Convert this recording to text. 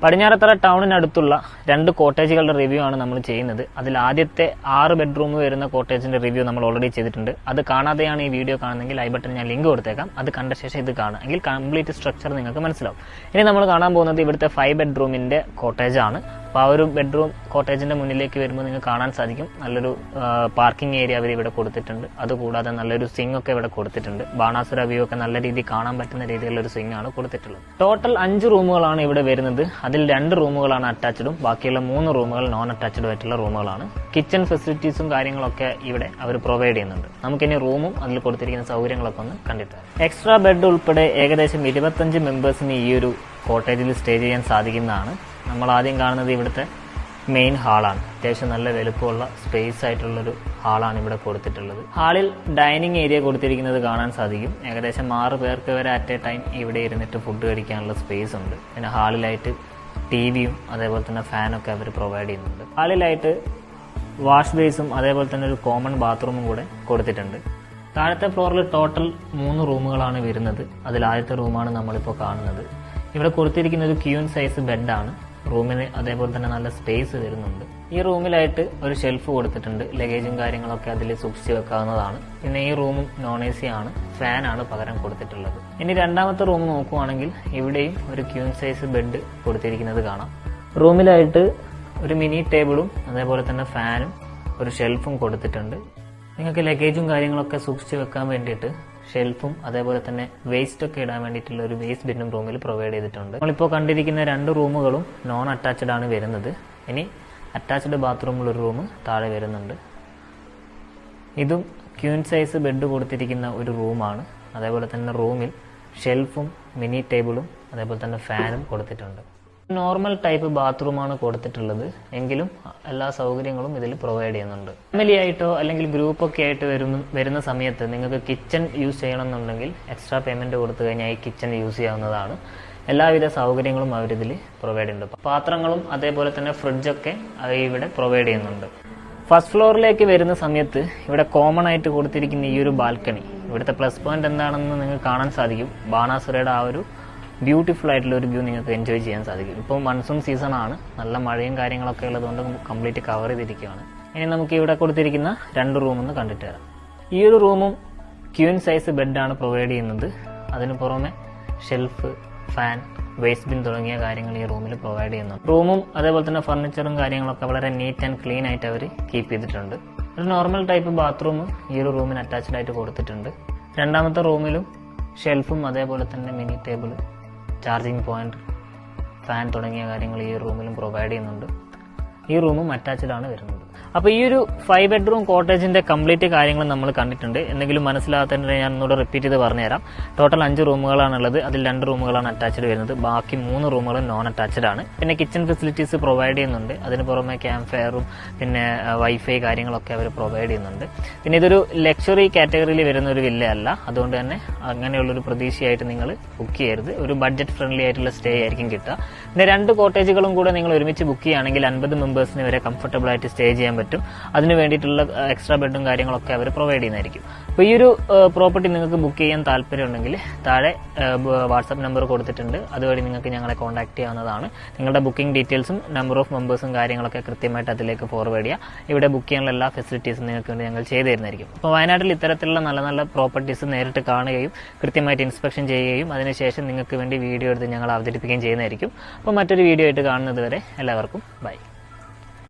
Padinjarathara ടൗണിനടുത്തുള്ള 2 കോട്ടേജുകളുടെ review ആണ് നമ്മൾ ചെയ്യുന്നത്. അതിൽ ആദ്യത്തെ 6 ബെഡ്റൂം വരുന്ന കോട്ടേജിന്റെ റിവ്യൂ നമ്മൾ ഓൾറെഡി ചെയ്തിട്ടുണ്ട്. അത് കാണാതെയാണ് ഈ വീഡിയോ കാണുന്നതെങ്കിൽ ഐ ബട്ടൺ ഞാൻ ലിങ്ക് കൊടുത്തേക്കാം. അത് കണ്ട ശേഷം ഇത് കാണാം, എങ്കിൽ കംപ്ലീറ്റ് സ്ട്രക്ചർ നിങ്ങൾക്ക് മനസ്സിലാവും. ഇനി നമ്മൾ കാണാൻ പോകുന്നത് ഇവിടുത്തെ 5 ബെഡ്റൂമിന്റെ കോട്ടേജ് ആണ്. അപ്പോൾ ആ ഒരു ബെഡ്റൂം കോട്ടേജിന്റെ മുന്നിലേക്ക് വരുമ്പോൾ നിങ്ങൾക്ക് കാണാൻ സാധിക്കും നല്ലൊരു പാർക്കിംഗ് ഏരിയ അവർ ഇവിടെ കൊടുത്തിട്ടുണ്ട്. അതുകൂടാതെ നല്ലൊരു സ്വിംഗ് ഒക്കെ ഇവിടെ കൊടുത്തിട്ടുണ്ട്. ബാണാസുര വ്യൂ ഒക്കെ നല്ല രീതിയിൽ കാണാൻ പറ്റുന്ന രീതിയിലുള്ള ഒരു സ്വിംഗ് ആണ് കൊടുത്തിട്ടുള്ളത്. ടോട്ടൽ 5 റൂമുകളാണ് ഇവിടെ വരുന്നത്. അതിൽ 2 റൂമുകളാണ് അറ്റാച്ച്ഡും ബാക്കിയുള്ള 3 റൂമുകൾ നോൺ അറ്റാച്ച്ഡും ആയിട്ടുള്ള റൂമുകളാണ്. കിച്ചൺ ഫെസിലിറ്റീസും കാര്യങ്ങളൊക്കെ ഇവിടെ അവർ പ്രൊവൈഡ് ചെയ്യുന്നുണ്ട്. നമുക്കിനി റൂമും അതിൽ കൊടുത്തിരിക്കുന്ന സൗകര്യങ്ങളൊക്കെ ഒന്ന് കണ്ടിട്ട് എക്സ്ട്രാ ബെഡ് ഉൾപ്പെടെ ഏകദേശം 25 മെമ്പേഴ്സിന് ഈ ഒരു കോട്ടേജിൽ സ്റ്റേ ചെയ്യാൻ സാധിക്കുന്നതാണ്. നമ്മൾ ആദ്യം കാണുന്നത് ഇവിടുത്തെ മെയിൻ ഹാളാണ്. അത്യാവശ്യം നല്ല വലുപ്പമുള്ള സ്പേസ് ആയിട്ടുള്ളൊരു ഹാളാണ് ഇവിടെ കൊടുത്തിട്ടുള്ളത്. ഹാളിൽ ഡൈനിങ് ഏരിയ കൊടുത്തിരിക്കുന്നത് കാണാൻ സാധിക്കും. ഏകദേശം 6 പേർക്ക് വരെ അറ്റ് എ ടൈം ഇവിടെ ഇരുന്നിട്ട് ഫുഡ് കഴിക്കാനുള്ള സ്പേസ് ഉണ്ട്. പിന്നെ ഹാളിലായിട്ട് ടിവിയും അതേപോലെ തന്നെ ഫാനൊക്കെ അവർ പ്രൊവൈഡ് ചെയ്യുന്നുണ്ട്. ഹാളിലായിട്ട് വാഷ് ബേസും അതേപോലെ തന്നെ ഒരു കോമൺ ബാത്റൂമും കൂടെ കൊടുത്തിട്ടുണ്ട്. താഴത്തെ ഫ്ലോറിൽ ടോട്ടൽ 3 റൂമുകളാണ് വരുന്നത്. അതിൽ ആദ്യത്തെ റൂമാണ് നമ്മളിപ്പോൾ കാണുന്നത്. ഇവിടെ കൊടുത്തിരിക്കുന്നത് ഒരു ക്യൂൻ സൈസ് ബെഡാണ്. റൂമിന് അതേപോലെ തന്നെ നല്ല സ്പേസ് വരുന്നുണ്ട്. ഈ റൂമിലായിട്ട് ഒരു ഷെൽഫ് കൊടുത്തിട്ടുണ്ട്. ലഗേജും കാര്യങ്ങളൊക്കെ അതിൽ സൂക്ഷിച്ച് വെക്കാവുന്നതാണ്. പിന്നെ ഈ റൂമും നോൺ എ സി ആണ്. ഫാനാണ് പകരം കൊടുത്തിട്ടുള്ളത്. ഇനി രണ്ടാമത്തെ റൂം നോക്കുവാണെങ്കിൽ ഇവിടെയും ഒരു ക്യൂൻ സൈസ് ബെഡ് കൊടുത്തിരിക്കുന്നത് കാണാം. റൂമിലായിട്ട് ഒരു മിനി ടേബിളും അതേപോലെ തന്നെ ഫാനും ഒരു ഷെൽഫും കൊടുത്തിട്ടുണ്ട്. നിങ്ങൾക്ക് ലഗേജും കാര്യങ്ങളൊക്കെ സൂക്ഷിച്ച് വെക്കാൻ വേണ്ടിയിട്ട് ഷെൽഫും അതേപോലെ തന്നെ വേസ്റ്റ് ഒക്കെ ഇടാൻ വേണ്ടിയിട്ടുള്ള ഒരു വേസ്റ്റ് ബിന്നും റൂമിൽ പ്രൊവൈഡ് ചെയ്തിട്ടുണ്ട്. നമ്മളിപ്പോൾ കണ്ടിരിക്കുന്ന 2 റൂമുകളും നോൺ അറ്റാച്ച്ഡ് ആണ് വരുന്നത്. ഇനി അറ്റാച്ച്ഡ് ബാത്റൂമിൽ ഒരു റൂം താഴെ വരുന്നുണ്ട്. ഇതും ക്യൂൻ സൈസ് ബെഡ് കൊടുത്തിരിക്കുന്ന ഒരു റൂമാണ്. അതേപോലെ തന്നെ റൂമിൽ ഷെൽഫും മിനി ടേബിളും അതേപോലെ തന്നെ ഫാനും കൊടുത്തിട്ടുണ്ട്. നോർമൽ ടൈപ്പ് ബാത്റൂമാണ് കൊടുത്തിട്ടുള്ളത്. എങ്കിലും എല്ലാ സൗകര്യങ്ങളും ഇതിൽ പ്രൊവൈഡ് ചെയ്യുന്നുണ്ട്. ഫാമിലി ആയിട്ടോ അല്ലെങ്കിൽ ഗ്രൂപ്പൊക്കെ ആയിട്ട് വരുന്ന സമയത്ത് നിങ്ങൾക്ക് കിച്ചൺ യൂസ് ചെയ്യണമെന്നുണ്ടെങ്കിൽ എക്സ്ട്രാ പേയ്മെന്റ് കൊടുത്തു കഴിഞ്ഞാൽ ഈ കിച്ചൺ യൂസ് ചെയ്യാവുന്നതാണ്. എല്ലാവിധ സൗകര്യങ്ങളും അവരിതിൽ പ്രൊവൈഡ് ചെയ്യുന്നുണ്ട്. പാത്രങ്ങളും അതേപോലെ തന്നെ ഫ്രിഡ്ജൊക്കെ ഇവിടെ പ്രൊവൈഡ് ചെയ്യുന്നുണ്ട്. ഫസ്റ്റ് ഫ്ലോറിലേക്ക് വരുന്ന സമയത്ത് ഇവിടെ കോമൺ ആയിട്ട് കൊടുത്തിരിക്കുന്ന ഈ ഒരു ബാൽക്കണി, ഇവിടുത്തെ പ്ലസ് പോയിന്റ് എന്താണെന്ന് നിങ്ങൾക്ക് കാണാൻ സാധിക്കും. ബാണാസുരയുടെ ആ ഒരു ബ്യൂട്ടിഫുൾ ആയിട്ടുള്ള ഒരു വ്യൂ നിങ്ങൾക്ക് എൻജോയ് ചെയ്യാൻ സാധിക്കും. ഇപ്പോൾ മൺസൂൺ സീസൺ ആണ്, നല്ല മഴയും കാര്യങ്ങളൊക്കെ ഉള്ളതുകൊണ്ട് കംപ്ലീറ്റ് കവർ ചെയ്തിരിക്കുകയാണ്. ഇനി നമുക്ക് ഇവിടെ കൊടുത്തിരിക്കുന്ന 2 റൂമൊന്ന് കണ്ടിട്ട് വരാം. ഈ ഒരു റൂമും ക്യൂൻ സൈസ് ബെഡാണ് പ്രൊവൈഡ് ചെയ്യുന്നത്. അതിന് പുറമെ ഷെൽഫ്, ഫാൻ, വേസ്റ്റ് ബിൻ തുടങ്ങിയ കാര്യങ്ങൾ ഈ റൂമിൽ പ്രൊവൈഡ് ചെയ്യുന്നു. റൂമും അതേപോലെ തന്നെ ഫർണിച്ചറും കാര്യങ്ങളൊക്കെ വളരെ നീറ്റ് ആൻഡ് ക്ലീൻ ആയിട്ട് അവർ കീപ്പ് ചെയ്തിട്ടുണ്ട്. ഒരു നോർമൽ ടൈപ്പ് ബാത്റൂം ഈ ഒരു റൂമിന് അറ്റാച്ച്ഡ് ആയിട്ട് കൊടുത്തിട്ടുണ്ട്. രണ്ടാമത്തെ റൂമിലും ഷെൽഫും അതേപോലെ തന്നെ mini table, charging point, fan തുടങ്ങിയ കാര്യങ്ങൾ ഈ റൂമിലും പ്രൊവൈഡ് ചെയ്യുന്നുണ്ട്. ഈ റൂമും അറ്റാച്ച്ഡ് ആണ് വരുന്നത്. അപ്പോൾ ഈ ഒരു 5 ബെഡ്റൂം കോട്ടേജിന്റെ കംപ്ലീറ്റ് കാര്യങ്ങൾ നമ്മൾ കണ്ടിട്ടുണ്ട്. എന്തെങ്കിലും മനസ്സിലാകാത്തതിന് ഞാൻ ഒന്നുകൂടെ റിപ്പീറ്റ് ചെയ്ത് പറഞ്ഞുതരാം. ടോട്ടൽ 5 റൂമുകളാണുള്ളത്. അതിൽ 2 റൂമുകളാണ് അറ്റാച്ച്ഡ് വരുന്നത്. ബാക്കി 3 റൂമുകൾ നോൺ അറ്റാച്ച്ഡ് ആണ്. പിന്നെ കിച്ചൺ ഫെസിലിറ്റീസ് പ്രൊവൈഡ് ചെയ്യുന്നുണ്ട്. അതിന് പുറമെ ക്യാമ്പ് ഫയറും പിന്നെ വൈഫൈ കാര്യങ്ങളൊക്കെ അവർ പ്രൊവൈഡ് ചെയ്യുന്നുണ്ട്. പിന്നെ ഇതൊരു ലക്ഷറി കാറ്റഗറിയിൽ വരുന്ന ഒരു വില്ല അല്ല. അതുകൊണ്ട് തന്നെ അങ്ങനെയുള്ളൊരു പ്രതീക്ഷയായിട്ട് നിങ്ങൾ ബുക്ക് ചെയ്യരുത്. ഒരു ബഡ്ജറ്റ് ഫ്രണ്ട്ലി ആയിട്ടുള്ള സ്റ്റേ ആയിരിക്കും കിട്ടുക. പിന്നെ 2 കോട്ടേജുകളും കൂടെ നിങ്ങൾ ഒരുമിച്ച് ബുക്ക് ചെയ്യുകയാണെങ്കിൽ 50 മെമ്പേഴ്സിന് വരെ കംഫർട്ടബിൾ ആയിട്ട് സ്റ്റേ ചെയ്യാൻ പറ്റും. അതിന് വേണ്ടിയിട്ടുള്ള എക്സ്ട്രാ ബെഡും കാര്യങ്ങളൊക്കെ അവർ പ്രൊവൈഡ് ചെയ്യുന്നതായിരിക്കും. അപ്പോൾ ഈ ഒരു പ്രോപ്പർട്ടി നിങ്ങൾക്ക് ബുക്ക് ചെയ്യാൻ താല്പര്യമുണ്ടെങ്കിൽ താഴെ വാട്സാപ്പ് നമ്പർ കൊടുത്തിട്ടുണ്ട്. അതുവഴി നിങ്ങൾക്ക് ഞങ്ങളെ കോൺടാക്ട് ചെയ്യാവുന്നതാണ്. നിങ്ങളുടെ ബുക്കിംഗ് ഡീറ്റെയിൽസും നമ്പർ ഓഫ് മെമ്പേഴ്സും കാര്യങ്ങളൊക്കെ കൃത്യമായിട്ട് അതിലേക്ക് ഫോർവേഡ് ചെയ്യുക. ഇവിടെ ബുക്ക് ചെയ്യാനുള്ള എല്ലാ ഫെസിലിറ്റീസും നിങ്ങൾക്ക് വേണ്ടി ഞങ്ങൾ ചെയ്തു തരുന്നതായിരിക്കും. അപ്പോൾ വയനാട്ടിൽ ഇത്തരത്തിലുള്ള നല്ല നല്ല പ്രോപ്പർട്ടീസ് നേരിട്ട് കാണുകയും കൃത്യമായിട്ട് ഇൻസ്പെക്ഷൻ ചെയ്യുകയും അതിനുശേഷം നിങ്ങൾക്ക് വേണ്ടി വീഡിയോ എടുത്ത് ഞങ്ങൾ അവതരിപ്പിക്കുകയും ചെയ്യുന്നതായിരിക്കും. അപ്പോൾ മറ്റൊരു വീഡിയോ ആയിട്ട് കാണുന്നത് വരെ എല്ലാവർക്കും ബൈ.